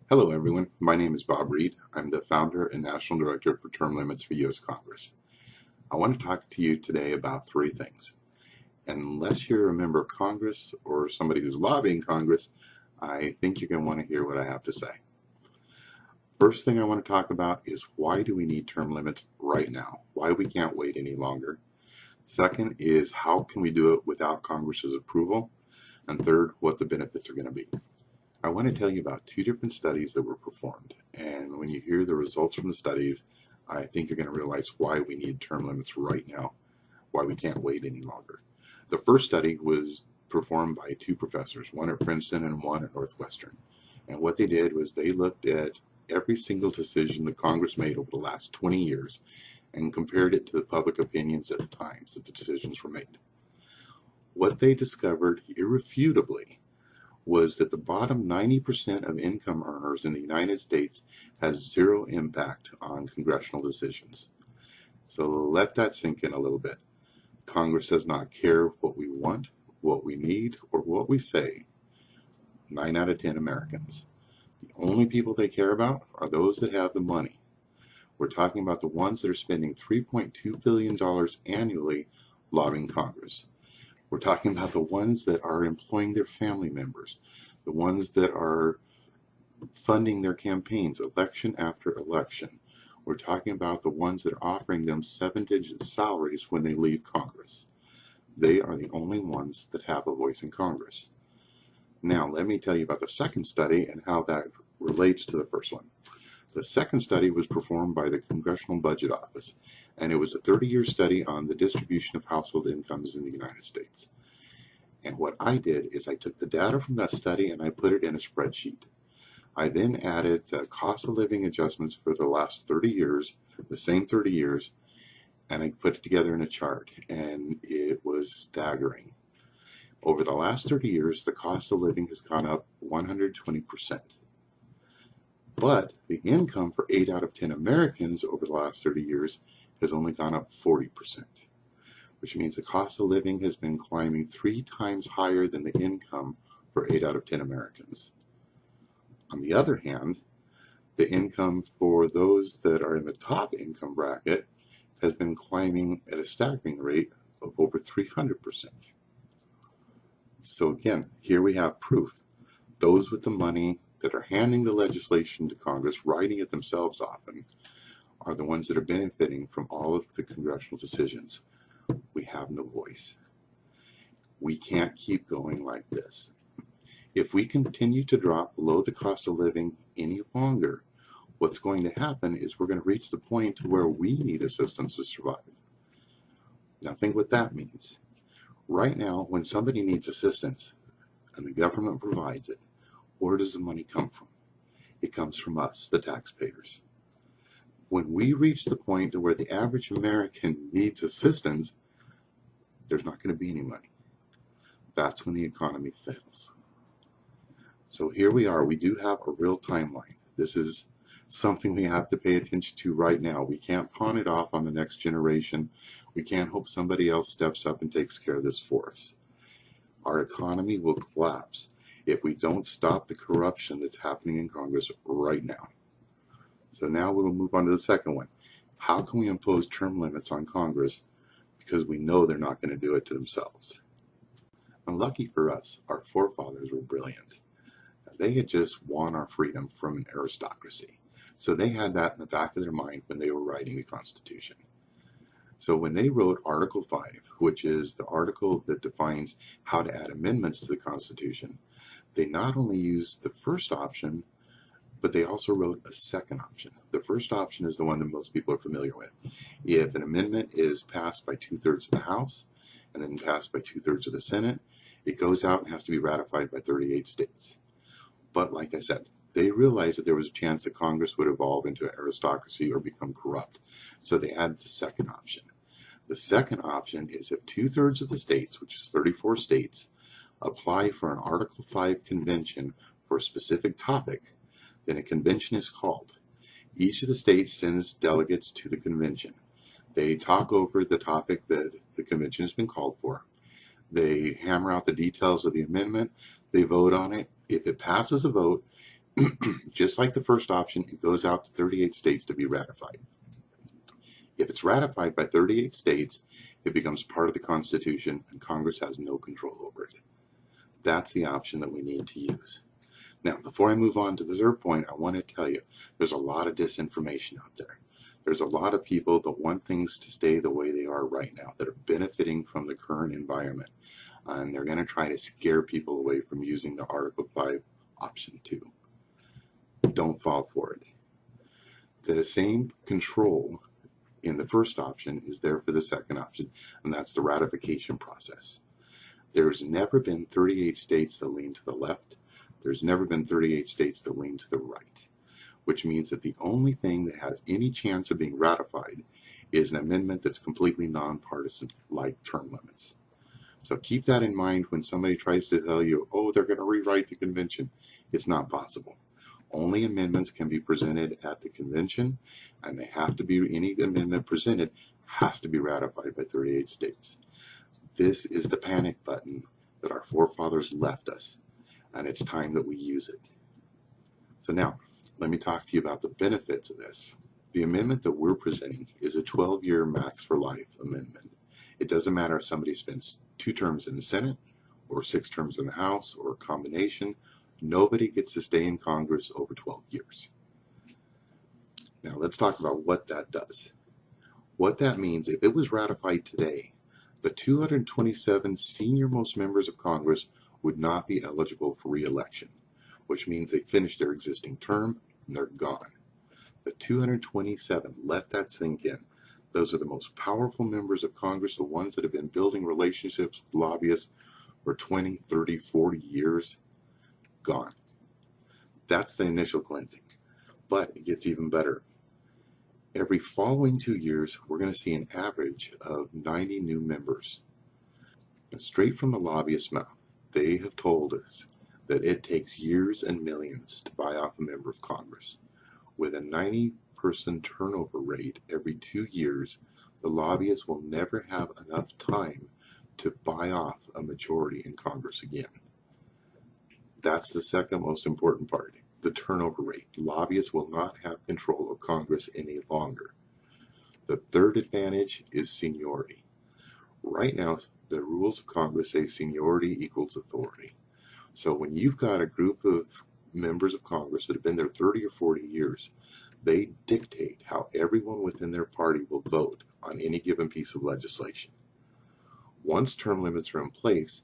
Hello everyone, my name is Bob Reid. I'm the founder and National Director for Term Limits for U.S. Congress. I want to talk to you today about three things. Unless you're a member of Congress or somebody who's lobbying Congress, I think you're going to want to hear what I have to say. First thing I want to talk about is why do we need term limits right now? Why we can't wait any longer. Second is how can we do it without Congress's approval? And third, what the benefits are going to be. I want to tell you about two different studies that were performed, and when you hear the results from the studies, I think you're going to realize why we need term limits right now, why we can't wait any longer. The first study was performed by two professors, one at Princeton and one at Northwestern, and what they did was they looked at every single decision that Congress made over the last 20 years and compared it to the public opinions at the times that the decisions were made. What they discovered irrefutably was that the bottom 90% of income earners in the United States has zero impact on congressional decisions. So let that sink in a little bit. Congress does not care what we want, what we need, or what we say. 9 out of 10 Americans. The only people they care about are those that have the money. We're talking about the ones that are spending $3.2 billion annually lobbying Congress. We're talking about the ones that are employing their family members, the ones that are funding their campaigns election after election. We're talking about the ones that are offering them 7-digit salaries when they leave Congress. They are the only ones that have a voice in Congress. Now, let me tell you about the second study and how that relates to the first one. The second study was performed by the Congressional Budget Office, and it was a 30-year study on the distribution of household incomes in the United States. And what I did is I took the data from that study and I put it in a spreadsheet. I then added the cost of living adjustments for the last 30 years, the same 30 years, and I put it together in a chart, and it was staggering. Over the last 30 years, the cost of living has gone up 120%. But the income for 8 out of 10 Americans over the last 30 years has only gone up 40%, which means the cost of living has been climbing 3 times higher than the income for 8 out of 10 Americans. On the other hand, the income for those that are in the top income bracket has been climbing at a staggering rate of over 300%. So again, here we have proof. Those with the money that are handing the legislation to Congress, writing it themselves often, are the ones that are benefiting from all of the congressional decisions. We have no voice. We can't keep going like this. If we continue to drop below the cost of living any longer, what's going to happen is we're going to reach the point where we need assistance to survive. Now think what that means. Right now, when somebody needs assistance and the government provides it, where does the money come from? It comes from us, the taxpayers. When we reach the point to where the average American needs assistance, there's not going to be any money. That's when the economy fails. So here we are. We do have a real timeline. This is something we have to pay attention to right now. We can't pawn it off on the next generation. We can't hope somebody else steps up and takes care of this for us. Our economy will collapse if we don't stop the corruption that's happening in Congress right now. So now we'll move on to the second one. How can we impose term limits on Congress because we know they're not going to do it to themselves? And lucky for us, our forefathers were brilliant. They had just won our freedom from an aristocracy. So they had that in the back of their mind when they were writing the Constitution. So when they wrote Article 5, which is the article that defines how to add amendments to the Constitution, they not only used the first option, but they also wrote a second option. The first option is the one that most people are familiar with. If an amendment is passed by 2/3 of the House and then passed by 2/3 of the Senate, it goes out and has to be ratified by 38 states. But like I said, they realized that there was a chance that Congress would evolve into an aristocracy or become corrupt. So they added the second option. The second option is if 2/3 of the states, which is 34 states, apply for an Article 5 convention for a specific topic, then a convention is called. Each of the states sends delegates to the convention. They talk over the topic that the convention has been called for. They hammer out the details of the amendment. They vote on it. If it passes a vote, Just like the first option, it goes out to 38 states to be ratified. If it's ratified by 38 states, it becomes part of the Constitution and Congress has no control over it. That's the option that we need to use. Now, before I move on to the third point, I want to tell you there's a lot of disinformation out there. There's a lot of people that want things to stay the way they are right now, that are benefiting from the current environment. And they're going to try to scare people away from using the Article 5 option 2. Don't fall for it. The same control in the first option is there for the second option, and that's the ratification process. There's never been 38 states that lean to the left. There's never been 38 states that lean to the right, which means that the only thing that has any chance of being ratified is an amendment that's completely nonpartisan, like term limits. So keep that in mind when somebody tries to tell you, oh, they're going to rewrite the convention. It's not possible. Only amendments can be presented at the convention, and they have to be, any amendment presented has to be ratified by 38 states. This is the panic button that our forefathers left us, and it's time that we use it. So now, let me talk to you about the benefits of this. The amendment that we're presenting is a 12-year max for life amendment. It doesn't matter if somebody spends 2 terms in the Senate or 6 terms in the House or a combination. Nobody gets to stay in Congress over 12 years. Now let's talk about what that does. What that means, if it was ratified today, the 227 senior-most members of Congress would not be eligible for re-election, which means they finished their existing term and they're gone. The 227, let that sink in. Those are the most powerful members of Congress, the ones that have been building relationships with lobbyists for 20, 30, 40 years. Gone. That's the initial cleansing. But it gets even better. Every following 2 years, we're going to see an average of 90 new members. And straight from the lobbyist's mouth, they have told us that it takes years and millions to buy off a member of Congress. With a 90% turnover rate every 2 years, the lobbyists will never have enough time to buy off a majority in Congress again. That's the second most important part, the turnover rate. Lobbyists will not have control of Congress any longer. The third advantage is seniority. Right now, the rules of Congress say seniority equals authority. So when you've got a group of members of Congress that have been there 30 or 40 years, they dictate how everyone within their party will vote on any given piece of legislation. Once term limits are in place,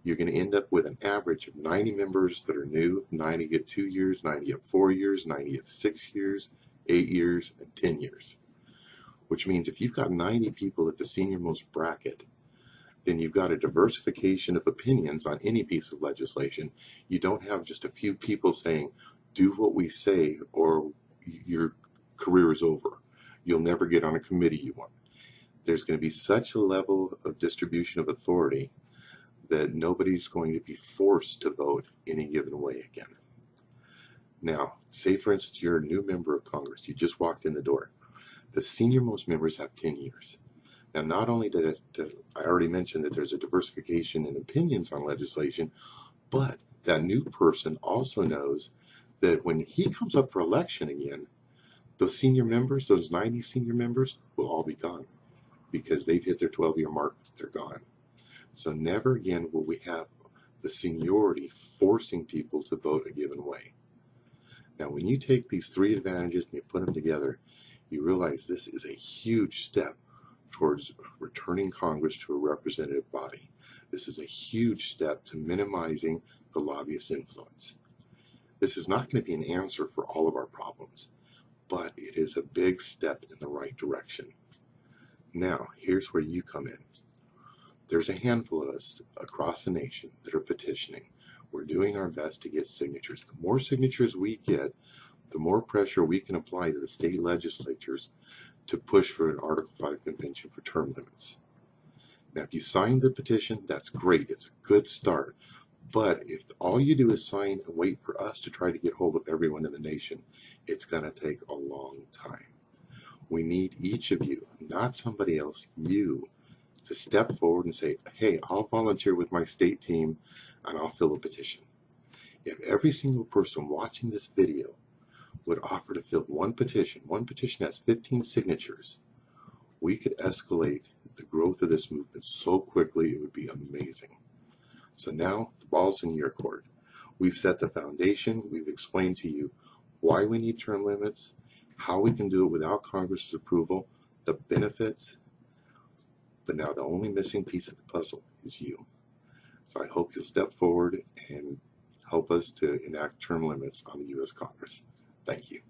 you're going to end up with an average of 90 members that are new, 90 at 2 years, 90 at 4 years, 90 at 6 years, 8 years, and 10 years. Which means if you've got 90 people at the senior-most bracket, then you've got a diversification of opinions on any piece of legislation. You don't have just a few people saying, do what we say or your career is over. You'll never get on a committee you want. There's going to be such a level of distribution of authority that nobody's going to be forced to vote any given way again. Now, say for instance you're a new member of Congress, you just walked in the door. The senior-most members have 10 years. Now, not only did I already mentioned that there's a diversification in opinions on legislation, but that new person also knows that when he comes up for election again, those senior members, those 90 senior members, will all be gone because they've hit their 12-year mark, they're gone. So never again will we have the seniority forcing people to vote a given way. Now, when you take these 3 advantages and you put them together, you realize this is a huge step towards returning Congress to a representative body. This is a huge step to minimizing the lobbyist influence. This is not going to be an answer for all of our problems, but it is a big step in the right direction. Now, here's where you come in. There's a handful of us across the nation that are petitioning. We're doing our best to get signatures. The more signatures we get, the more pressure we can apply to the state legislatures to push for an Article 5 convention for term limits. Now, if you sign the petition, that's great. It's a good start. But if all you do is sign and wait for us to try to get hold of everyone in the nation, it's going to take a long time. We need each of you, not somebody else, you, to step forward and say, hey, I'll volunteer with my state team and I'll fill a petition. If every single person watching this video would offer to fill one petition has 15 signatures, we could escalate the growth of this movement so quickly it would be amazing. So now the ball's in your court. We've set the foundation. We've explained to you why we need term limits, how we can do it without Congress's approval, the benefits, but now the only missing piece of the puzzle is you. So I hope you'll step forward and help us to enact term limits on the U.S. Congress. Thank you.